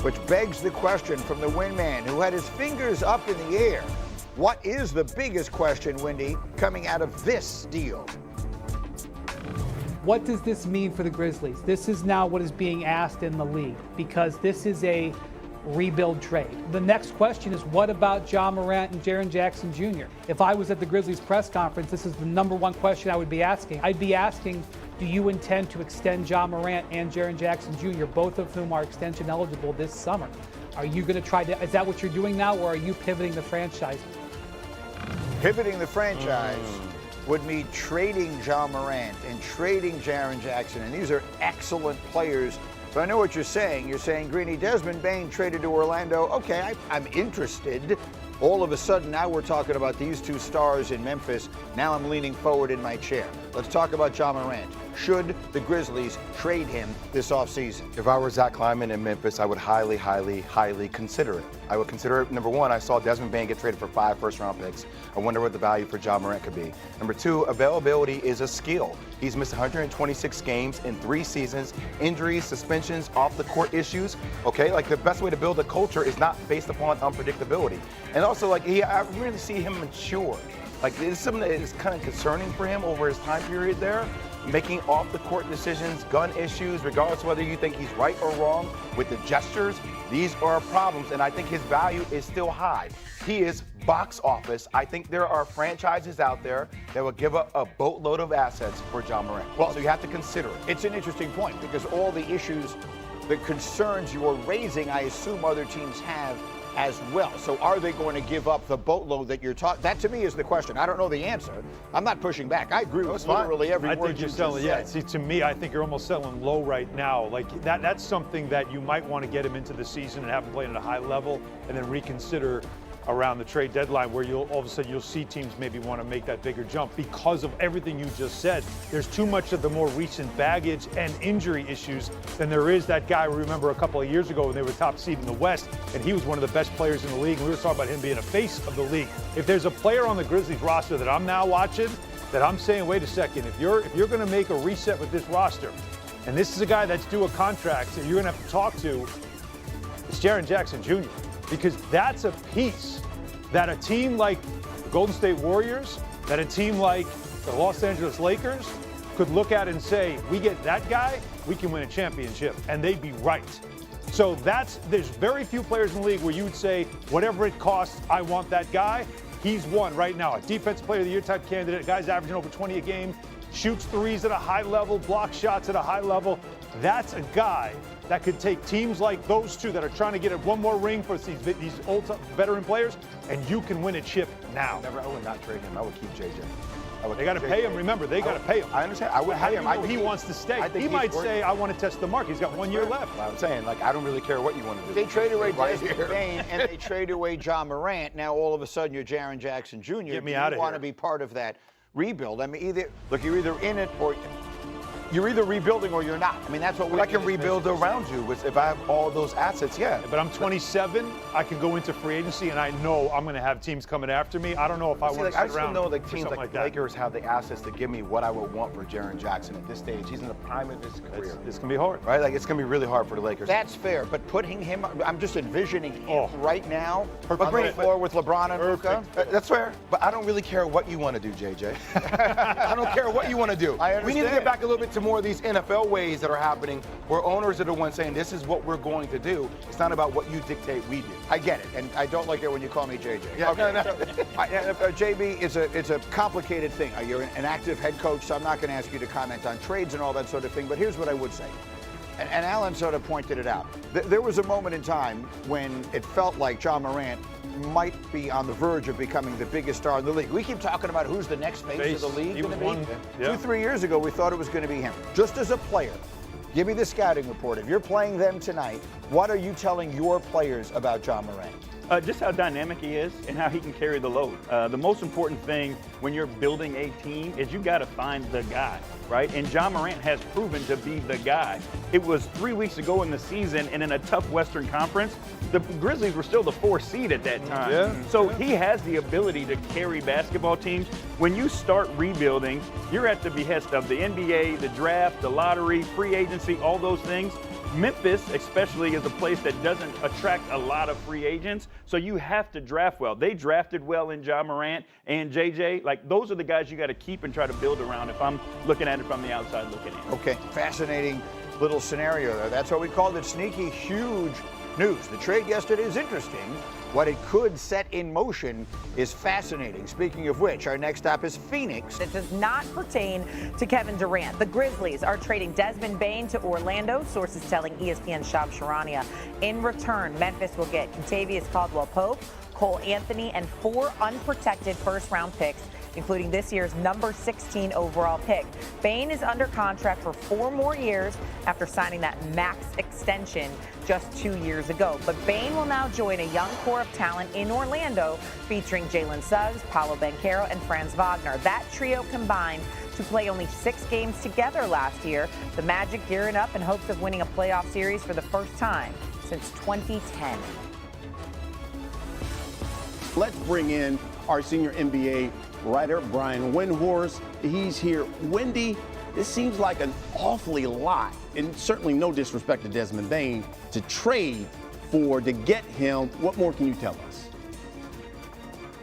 which begs the question from the wingman who had his fingers up in the air. What is the biggest question, Wendy, coming out of this deal? What does this mean for the Grizzlies? This is now what is being asked in the league because this is a rebuild trade. The next question is, what about Ja Morant and Jaren Jackson Jr.? If I was at the Grizzlies press conference, this is the number one question I would be asking. I'd be asking, do you intend to extend Ja Morant and Jaren Jackson Jr., both of whom are extension eligible this summer? Are you going to try to, is that what you're doing now, or are you pivoting the franchise? Pivoting the franchise would mean trading Ja Morant and trading Jaren Jackson, and these are excellent players. So I know what you're saying. You're saying, Greeny, Desmond Bane traded to Orlando. Okay, I'm interested. All of a sudden, now we're talking about these two stars in Memphis. Now I'm leaning forward in my chair. Let's talk about Ja Morant. Should the Grizzlies trade him this offseason? If I were Zach Kleiman in Memphis, I would highly, highly, highly consider it. I would consider it. Number one, I saw Desmond Bane get traded for 5 first-round picks. I wonder what the value for Ja Morant could be. Number two, availability is a skill. He's missed 126 games in 3 seasons. Injuries, suspensions, off-the-court issues. Okay, like the best way to build a culture is not based upon unpredictability. And also, like, I really see him mature. Like, it's something that is kind of concerning for him over his time period there. Making off-the-court decisions, gun issues, regardless of whether you think he's right or wrong with the gestures, these are problems, and I think his value is still high. He is box office. I think there are franchises out there that will give up a boatload of assets for Ja Morant. Well, so you have to consider it. It's an interesting point because all the issues, the concerns you're raising, I assume other teams have as well. So are they going to give up the boatload that you're talking? That to me is the question. I don't know the answer. I'm not pushing back. I agree with literally every word you selling. just Yeah, said. see, to me, I think you're almost selling low right now. Like that's something that you might want to get him into the season and have him playing at a high level, and then reconsider around the trade deadline, where you'll all of a sudden you'll see teams maybe want to make that bigger jump because of everything you just said. There's too much of the more recent baggage and injury issues than there is that guy. Remember a couple of years ago when they were top seed in the West, and he was one of the best players in the league. And we were talking about him being a face of the league. If there's a player on the Grizzlies roster that I'm now watching, that I'm saying, wait a second, if you're going to make a reset with this roster, and this is a guy that's due a contract that you're going to have to talk to, it's Jaren Jackson Jr. Because that's a piece that a team like the Golden State Warriors, that a team like the Los Angeles Lakers could look at and say, we get that guy, we can win a championship. And they'd be right. So there's very few players in the league where you would say, whatever it costs, I want that guy. He's one right now, a defensive player of the year type candidate. A guy's averaging over 20 a game, shoots threes at a high level, blocks shots at a high level. That's a guy that could take teams like those two that are trying to get one more ring for these old veteran players, and you can win a chip now. I would not trade him. I would keep JJ. They got to pay him. Remember, they got to pay him. I understand. I would pay him. How do you know he wants to stay? He might say, I want to test the market. He's got 1 year left. I'm saying, like, I don't really care what you want to do. They traded away Desmond Bane and they traded away Ja Morant. Now all of a sudden you're Jaren Jackson Jr. Get me out of here. You want to be part of that rebuild. I mean, you're either in it or you're either rebuilding or you're not. I mean, that's what I can rebuild around you if I have all those assets, yeah. But I'm 27. I can go into free agency, and I know I'm going to have teams coming after me. I don't know if I want to sit around. I still know like teams like the Lakers have the assets to give me what I would want for Jaren Jackson at this stage. He's in the prime of his career. It's going to be hard. Right? Like, it's going to be really hard for the Lakers. That's fair, but putting him, I'm just envisioning him right now on the Perfect. floor with LeBron and Luka. That's fair, but I don't really care what you want to do, JJ. I don't care what you want to do. I understand. We need to get back a little bit to more of these NFL ways that are happening where owners are the ones saying this is what we're going to do. It's not about what you dictate we do. I get it, and I don't like it when you call me JJ. Yeah, okay, no. So, JB, it's a complicated thing. You're an active head coach, so I'm not going to ask you to comment on trades and all that sort of thing, but here's what I would say. And Alan sort of pointed it out. There was a moment in time when it felt like Ja Morant might be on the verge of becoming the biggest star in the league. We keep talking about who's the next face of the league going to be. 2-3 years ago, we thought it was going to be him. Just as a player, give me the scouting report. If you're playing them tonight, what are you telling your players about Ja Morant? Just how dynamic he is and how he can carry the load. The most important thing when you're building a team is you got to find the guy, right? And Ja Morant has proven to be the guy. It was 3 weeks ago in the season, and in a tough Western Conference, the Grizzlies were still the 4th seed at that time. So he has the ability to carry basketball teams. When you start rebuilding, you're at the behest of the NBA, the draft, the lottery, free agency, all those things. Memphis, especially, is a place that doesn't attract a lot of free agents, so you have to draft well. They drafted well in Ja Morant and JJ. Like, those are the guys you got to keep and try to build around if I'm looking at it from the outside looking in. Okay, fascinating little scenario there. That's why we called it sneaky. Huge news. The trade yesterday is interesting. What it could set in motion is fascinating. Speaking of which, our next stop is Phoenix. It does not pertain to Kevin Durant. The Grizzlies are trading Desmond Bane to Orlando, sources telling ESPN Sharpe. In return, Memphis will get Kentavious Caldwell-Pope, Cole Anthony, and 4 unprotected first-round picks, including this year's number 16 overall pick. Bane is under contract for 4 more years after signing that max extension just 2 years ago. But Bane will now join a young core of talent in Orlando, featuring Jalen Suggs, Paolo Banchero, and Franz Wagner. That trio combined to play only 6 games together last year. The Magic gearing up in hopes of winning a playoff series for the first time since 2010. Let's bring in our senior NBA writer, Brian Windhorst. He's here. Wendy, this seems like an awfully lot, and certainly no disrespect to Desmond Bane, to trade for to get him. What more can you tell us?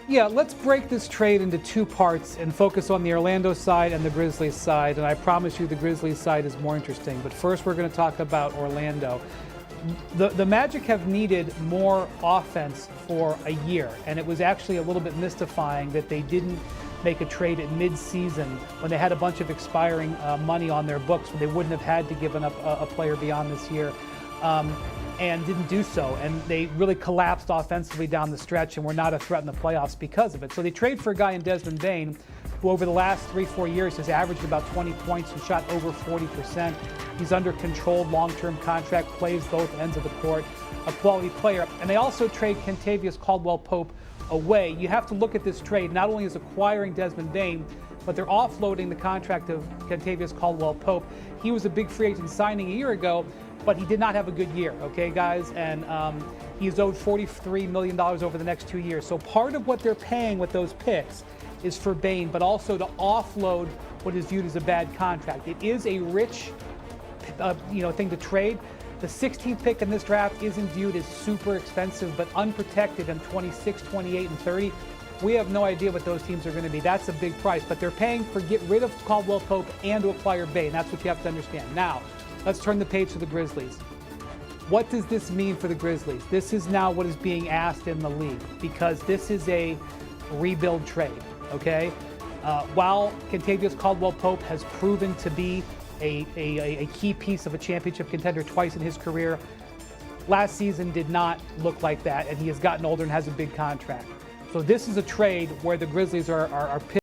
Yeah, let's break this trade into 2 parts and focus on the Orlando side and the Grizzlies side. And I promise you the Grizzlies side is more interesting. But first, we're going to talk about Orlando. The Magic have needed more offense for a year, and it was actually a little bit mystifying that they didn't make a trade at mid-season when they had a bunch of expiring money on their books, when they wouldn't have had to give up a player beyond this year, and didn't do so. And they really collapsed offensively down the stretch and were not a threat in the playoffs because of it. So they trade for a guy in Desmond Bane, who over the last 3-4 years has averaged about 20 points and shot over 40%. He's under controlled long-term contract, plays both ends of the court, a quality player. And they also trade Kentavious Caldwell-Pope away. You have to look at this trade not only as acquiring Desmond Bane, but they're offloading the contract of Kentavious Caldwell-Pope. He was a big free agent signing a year ago, but he did not have a good year, okay, guys? And he's owed $43 million over the next 2 years. So part of what they're paying with those picks is for Bane, but also to offload what is viewed as a bad contract. It is a rich thing to trade. The 16th pick in this draft isn't viewed as super expensive, but unprotected in 26, 28, and 30. We have no idea what those teams are going to be. That's a big price, but they're paying for get rid of Caldwell-Pope and to acquire Bane. That's what you have to understand. Now, let's turn the page to the Grizzlies. What does this mean for the Grizzlies? This is now what is being asked in the league, because this is a rebuild trade, okay? While Kentavious Caldwell-Pope has proven to be a key piece of a championship contender twice in his career, last season did not look like that, and he has gotten older and has a big contract. So this is a trade where the Grizzlies are